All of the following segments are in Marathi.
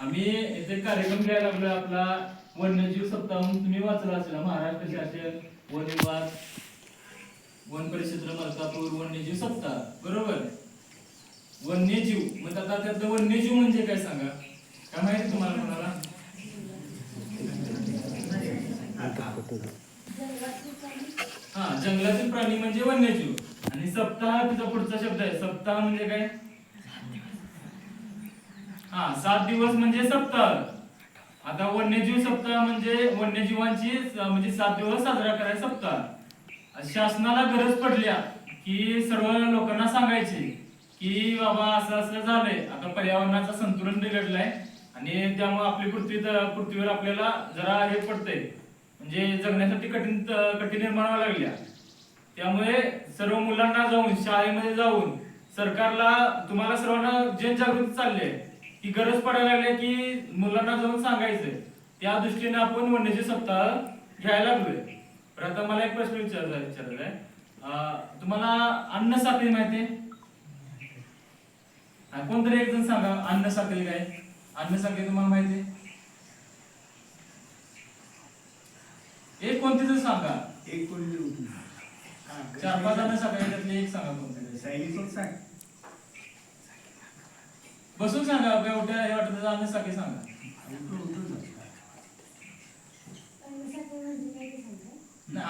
आम्ही इथे कार्यक्रम घ्यायला लागलोय आपला वन्यजीव सप्ताह म्हणून तुम्ही वाचला असेल महाराष्ट्र शासन वन विभाग वन परिक्षेत्र मलकापूर वन्यजीव सप्ताह बरोबर. वन्यजीव मग आता त्यातलं वन्यजीव म्हणजे काय सांगा, काय माहिती तुम्हाला कोणाला? हा, जंगलातील प्राणी म्हणजे वन्यजीव. आणि सप्ताह तिचा पुढचा शब्द आहे. सप्ताह म्हणजे काय? हा, 7 दिवस म्हणजे सप्ताह. आता वन्यजीव सप्ताह म्हणजे वन्यजीवांची म्हणजे 7 दिवस साजरा करायचा सप्ताह. शासनाला गरज पडल्या की सर्व लोकांना सांगायचे की बाबा असं असं झालंय, आता पर्यावरणाचं संतुलन बिघडलंय आणि त्यामुळे आपली पृथ्वीवर आपल्याला जरा हे पडतंय, म्हणजे जगण्यासाठी कठीण निर्माण व्हायला लागल्या. त्यामुळे सर्व मुलांना जाऊन शाळेमध्ये जाऊन सरकारला तुम्हाला सर्वांना जनजागृती चालली आहे की गरज पडायला लागली की मुलांना जाऊन सांगायचं. त्या दृष्टीने आपण वन्यजीव सप्ताह घ्यायला लागलोय. तर आता मला एक प्रश्न विचारायचा आहे, तुम्हाला अन्न साखळी माहिती आहे? कोणतरी एक जण सांगा, अन्न साखळी काय? अन्न साखळी तुम्हाला माहिती आहे? एक कोणती जण सांगा. एक कोणती? 4-5 अन्न साखळी त्यातली एक सांगा कोणतरी. सांग. बसून सांगा, काय उठ्या हे वाटत अन्न साखळी सांगा.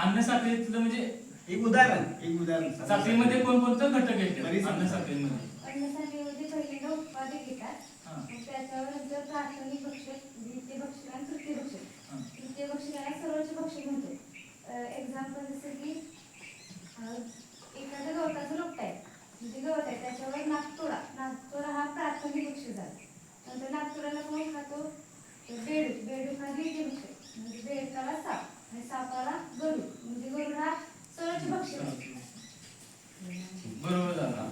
अन्न साखळीतलं म्हणजे एक उदाहरण साखळीमध्ये कोणकोणते घटक येतात अन्न साखळीमध्ये? अन्न साखळीमध्ये पहिल्यांदा उत्पादक येतात, त्याच्यावर जर प्राथमिक भक्षक, द्वितीय भक्षक आणि तृतीय भक्षक. तृतीय भक्षकाला सर्वोच्च भक्षक म्हणतो. एक्झाम्पल जसं की एखाद्या गवताचं रोपट आहे, म्हणजे गवत आहे त्याच्यावर नागतोडा हा प्राथमिक भक्षक झाला. नंतर नागतोड्याला कोण खातो? बेडूक हा द्वितीय भक्षक, म्हणजे बेडकाला साप आणि सापाला गरुड, म्हणजे गरुड हा सर्वोच्च भक्षक आहे. बरोबर झाला.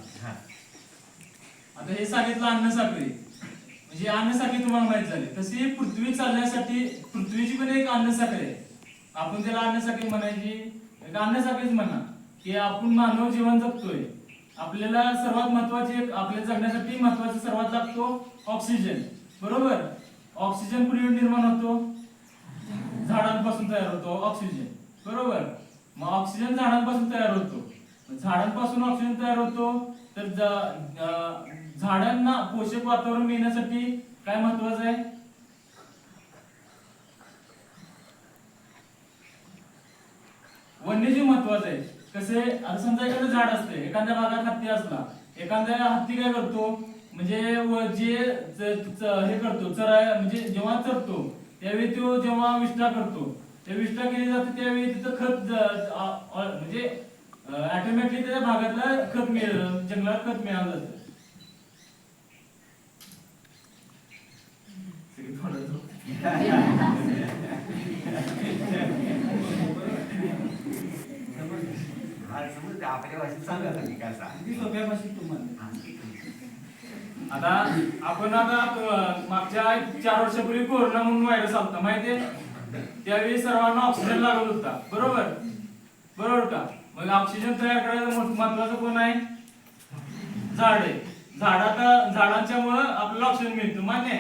आता हे सांगितलं अन्न साखळी, म्हणजे अन्न साखळी तुम्हाला माहित झाली. तशी पृथ्वी चालण्यासाठी पृथ्वीची पण एक अन्न साखळी आहे. आपण त्याला अन्न साखळी म्हणायची, एक अन्न साखळीच म्हणा की आपण मानव जीवन जगतोय. आपल्याला सर्वात महत्वाचे, आपल्या जगण्यासाठी महत्वाचा सर्वात लागतो ऑक्सिजन. बरोबर. ऑक्सिजन कुठे निर्माण होतो? झाडांपासून तयार होतो ऑक्सिजन. बरोबर. मग ऑक्सिजन झाडांपासून तयार होतो. झाडांपासून ऑक्सिजन तयार होतो, तर झाडांना पोषक वातावरण मिळण्यासाठी काय महत्वाचं आहे? वन्यजीव महत्वाचं आहे. कसे? आता समजा एखादं झाड असते, एखाद्या भागात हत्ती असला, एखाद्या हत्ती काय करतो, म्हणजे जे हे करतो म्हणजे जेव्हा चरतो त्यावेळी तो जेव्हा विष्ठा करतो, त्या विष्ठा केली जाते त्यावेळी तिथं खत म्हणजे ऑटोमॅटिकली त्या भागातला जंगलात खत मिळालं जातं. आपल्या भाषेत सांगा तुम्ही काय सांग, सोप्या भाषेत तुम्हाला. आता आपण मागच्या 4 वर्षापूर्वी कोरोना म्हणून व्हायरस आलता माहितीये. त्यावेळी सर्वांना ऑक्सिजन लागत होता. बरोबर का? मग ऑक्सिजन तयार करायचं महत्वाचं कोण आहे? झाड आहे. झाडांच्या मुळे आपल्याला ऑक्सिजन मिळतो, मान्य आहे.